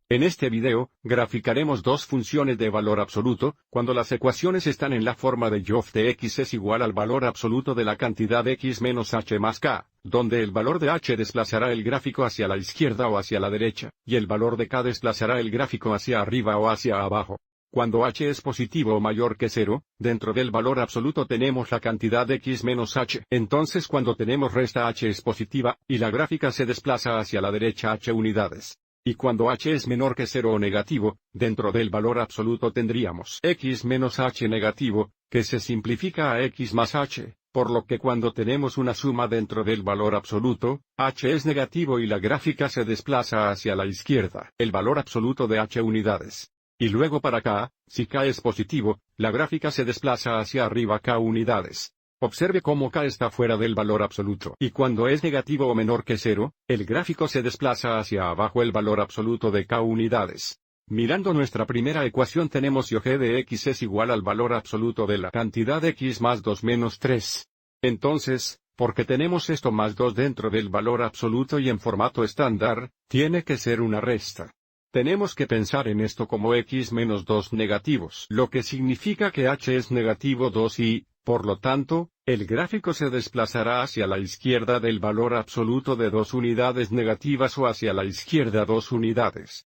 En este video, graficaremos dos funciones de valor absoluto, cuando las ecuaciones están en la forma de y de x es igual al valor absoluto de la cantidad x menos h más k, donde el valor de h desplazará el gráfico hacia la izquierda o hacia la derecha, y el valor de k desplazará el gráfico hacia arriba o hacia abajo. Cuando h es positivo o mayor que 0, dentro del valor absoluto tenemos la cantidad x menos h. Entonces cuando tenemos resta h es positiva, y la gráfica se desplaza hacia la derecha h unidades. Y cuando h es menor que 0 o negativo, dentro del valor absoluto tendríamos x menos h negativo, que se simplifica a x más h, por lo que cuando tenemos una suma dentro del valor absoluto, h es negativo y la gráfica se desplaza hacia la izquierda, el valor absoluto de h unidades. Y luego para k, si k es positivo, la gráfica se desplaza hacia arriba k unidades. Observe cómo k está fuera del valor absoluto. Y cuando es negativo o menor que 0, el gráfico se desplaza hacia abajo el valor absoluto de k unidades. Mirando nuestra primera ecuación tenemos y de x es igual al valor absoluto de la cantidad x más 2 menos 3. Entonces, porque tenemos esto más 2 dentro del valor absoluto y en formato estándar, tiene que ser una resta. Tenemos que pensar en esto como x menos 2 negativos, lo que significa que h es negativo 2 y, por lo tanto, el gráfico se desplazará hacia la izquierda del valor absoluto de 2 unidades negativas o hacia la izquierda 2 unidades.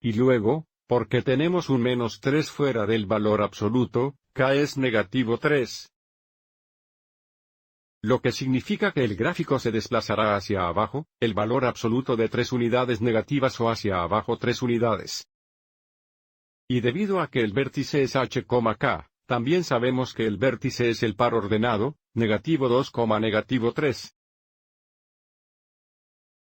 Y luego, porque tenemos un menos 3 fuera del valor absoluto, k es negativo 3. Lo que significa que el gráfico se desplazará hacia abajo, el valor absoluto de 3 unidades negativas o hacia abajo 3 unidades. Y debido a que el vértice es h, k, también sabemos que el vértice es el par ordenado, negativo 2, negativo 3.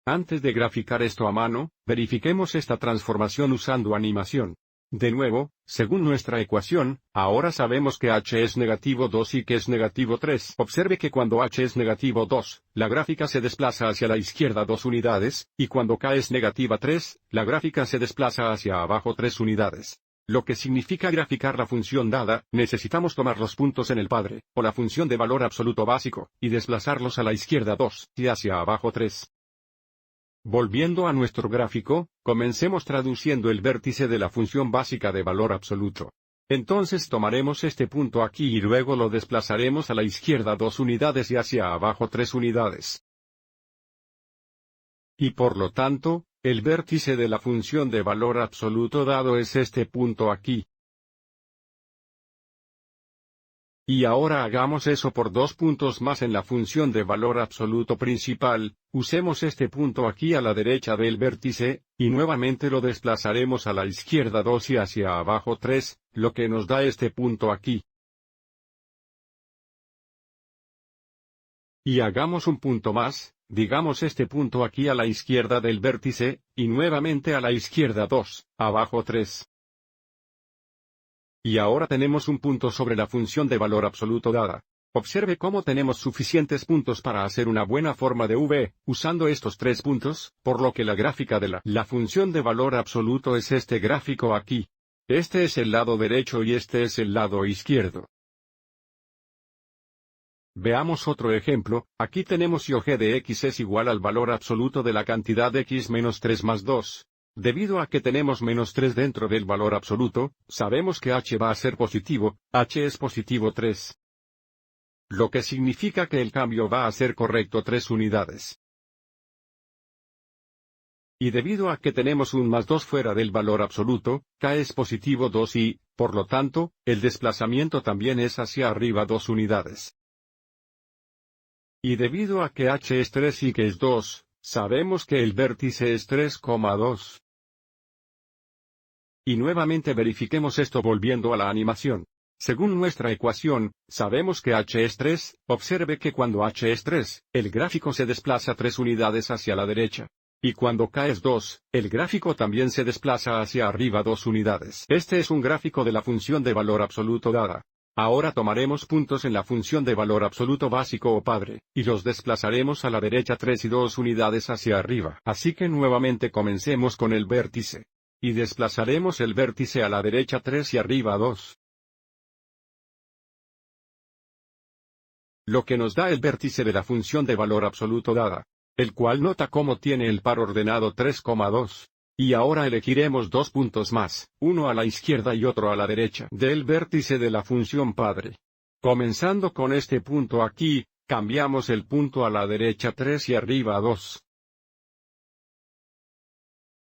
Antes de graficar esto a mano, verifiquemos esta transformación usando animación. De nuevo, según nuestra ecuación, ahora sabemos que h es negativo 2 y que es negativo 3. Observe que cuando h es negativo 2, la gráfica se desplaza hacia la izquierda 2 unidades, y cuando k es negativa 3, la gráfica se desplaza hacia abajo 3 unidades. Lo que significa graficar la función dada, necesitamos tomar los puntos en el padre, o la función de valor absoluto básico, y desplazarlos a la izquierda 2, y hacia abajo 3. Volviendo a nuestro gráfico, comencemos traduciendo el vértice de la función básica de valor absoluto. Entonces tomaremos este punto aquí y luego lo desplazaremos a la izquierda 2 unidades y hacia abajo 3 unidades. Y por lo tanto, el vértice de la función de valor absoluto dado es este punto aquí. Y ahora hagamos eso por 2 puntos más en la función de valor absoluto principal, usemos este punto aquí a la derecha del vértice, y nuevamente lo desplazaremos a la izquierda 2 y hacia abajo 3, lo que nos da este punto aquí. Y hagamos un punto más, digamos este punto aquí a la izquierda del vértice, y nuevamente a la izquierda 2, abajo 3. Y ahora tenemos un punto sobre la función de valor absoluto dada. Observe cómo tenemos suficientes puntos para hacer una buena forma de v, usando estos 3 puntos, por lo que la gráfica de la función de valor absoluto es este gráfico aquí. Este es el lado derecho y este es el lado izquierdo. Veamos otro ejemplo, aquí tenemos y de x es igual al valor absoluto de la cantidad x menos 3 más 2. Debido a que tenemos menos 3 dentro del valor absoluto, sabemos que h va a ser positivo, h es positivo 3. Lo que significa que el cambio va a ser correcto 3 unidades. Y debido a que tenemos un más 2 fuera del valor absoluto, k es positivo 2 y, por lo tanto, el desplazamiento también es hacia arriba 2 unidades. Y debido a que h es 3 y que es 2, sabemos que el vértice es 3,2. Y nuevamente verifiquemos esto volviendo a la animación. Según nuestra ecuación, sabemos que h es 3, observe que cuando h es 3, el gráfico se desplaza 3 unidades hacia la derecha. Y cuando k es 2, el gráfico también se desplaza hacia arriba 2 unidades. Este es un gráfico de la función de valor absoluto dada. Ahora tomaremos puntos en la función de valor absoluto básico o padre, y los desplazaremos a la derecha 3 y 2 unidades hacia arriba. Así que nuevamente comencemos con el vértice. Y desplazaremos el vértice a la derecha 3 y arriba 2. Lo que nos da el vértice de la función de valor absoluto dada. el cual nota cómo tiene el par ordenado 3,2. Y ahora elegiremos dos puntos más, uno a la izquierda y otro a la derecha del vértice de la función padre. Comenzando con este punto aquí, cambiamos el punto a la derecha 3 y arriba 2.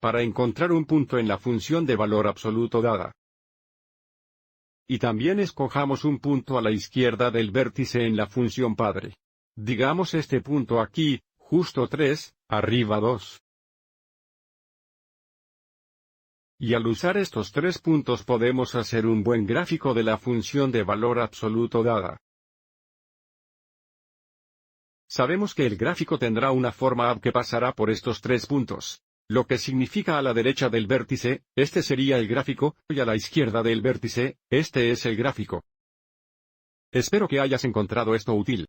Para encontrar un punto en la función de valor absoluto dada. Y también escojamos un punto a la izquierda del vértice en la función padre. Digamos este punto aquí, justo 3, arriba 2. Y al usar estos tres puntos podemos hacer un buen gráfico de la función de valor absoluto dada. Sabemos que el gráfico tendrá una forma AB que pasará por estos tres puntos. Lo que significa a la derecha del vértice, este sería el gráfico, y a la izquierda del vértice, este es el gráfico. Espero que hayas encontrado esto útil.